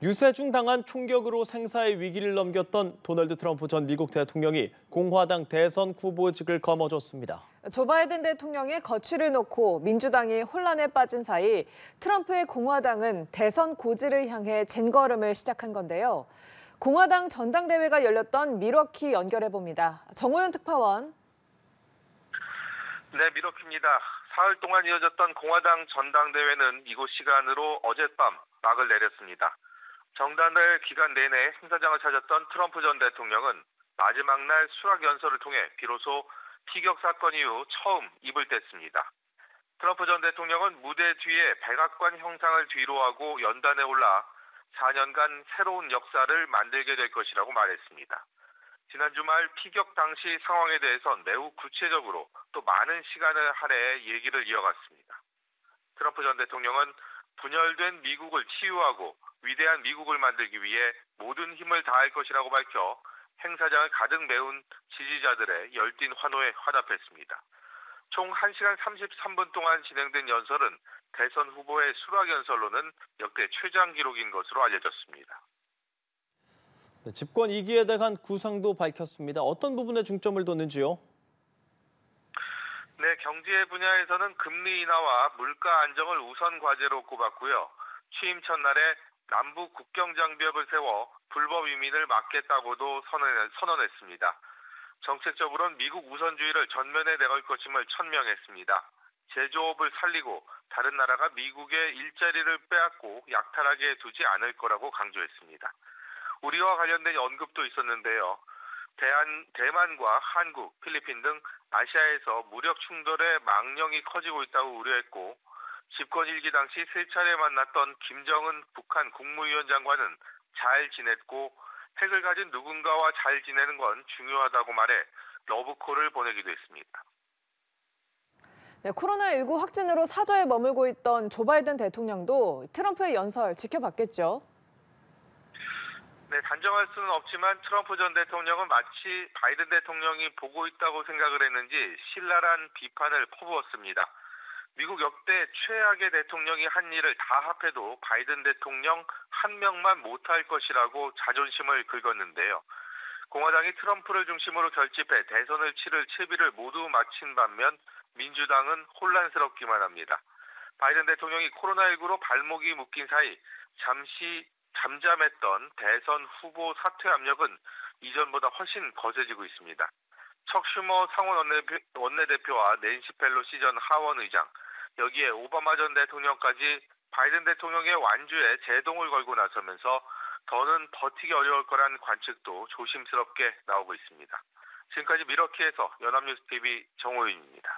유세중 당한 총격으로 생사의 위기를 넘겼던 도널드 트럼프 전 미국 대통령이 공화당 대선 후보직을 거머쥐었습니다. 조 바이든 대통령의 거취를 놓고 민주당이 혼란에 빠진 사이 트럼프의 공화당은 대선 고지를 향해 젠걸음을 시작한 건데요. 공화당 전당대회가 열렸던 밀워키 연결해봅니다. 정호연 특파원. 네, 밀워키입니다. 사흘 동안 이어졌던 공화당 전당대회는 이곳 시간으로 어젯밤 막을 내렸습니다. 정당대회 기간 내내 행사장을 찾았던 트럼프 전 대통령은 마지막 날 수락 연설을 통해 비로소 피격 사건 이후 처음 입을 뗐습니다. 트럼프 전 대통령은 무대 뒤에 백악관 형상을 뒤로하고 연단에 올라 4년간 새로운 역사를 만들게 될 것이라고 말했습니다. 지난 주말 피격 당시 상황에 대해선 매우 구체적으로 또 많은 시간을 할애 얘기를 이어갔습니다. 트럼프 전 대통령은 분열된 미국을 치유하고 위대한 미국을 만들기 위해 모든 힘을 다할 것이라고 밝혀 행사장을 가득 메운 지지자들의 열띤 환호에 화답했습니다. 총 1시간 33분 동안 진행된 연설은 대선 후보의 수락 연설로는 역대 최장 기록인 것으로 알려졌습니다. 네, 집권 2기에 대한 구상도 밝혔습니다. 어떤 부분에 중점을 뒀는지요? 네, 경제 분야에서는 금리 인하와 물가 안정을 우선 과제로 꼽았고요. 취임 첫날에 남북 국경 장벽을 세워 불법 이민을 막겠다고도 선언했습니다. 정책적으로는 미국 우선주의를 전면에 내걸 것임을 천명했습니다. 제조업을 살리고 다른 나라가 미국의 일자리를 빼앗고 약탈하게 두지 않을 거라고 강조했습니다. 우리와 관련된 언급도 있었는데요. 대만과 한국, 필리핀 등 아시아에서 무력 충돌의 망령이 커지고 있다고 우려했고, 집권 1기 당시 3차례 만났던 김정은 북한 국무위원 장관은 잘 지냈고 핵을 가진 누군가와 잘 지내는 건 중요하다고 말해 러브콜을 보내기도 했습니다. 네, 코로나19 확진으로 사저에 머물고 있던 조 바이든 대통령도 트럼프의 연설 지켜봤겠죠. 네, 단정할 수는 없지만 트럼프 전 대통령은 마치 바이든 대통령이 보고 있다고 생각을 했는지 신랄한 비판을 퍼부었습니다. 미국 역대 최악의 대통령이 한 일을 다 합해도 바이든 대통령 한 명만 못할 것이라고 자존심을 긁었는데요. 공화당이 트럼프를 중심으로 결집해 대선을 치를 채비를 모두 마친 반면 민주당은 혼란스럽기만 합니다. 바이든 대통령이 코로나19로 발목이 묶인 사이 잠시 잠잠했던 대선 후보 사퇴 압력은 이전보다 훨씬 거세지고 있습니다. 척 슈머 상원 원내대표와 낸시 펠로시 전 하원 의장, 여기에 오바마 전 대통령까지 바이든 대통령의 완주에 제동을 걸고 나서면서 더는 버티기 어려울 거란 관측도 조심스럽게 나오고 있습니다. 지금까지 밀워키에서 연합뉴스TV 정호윤입니다.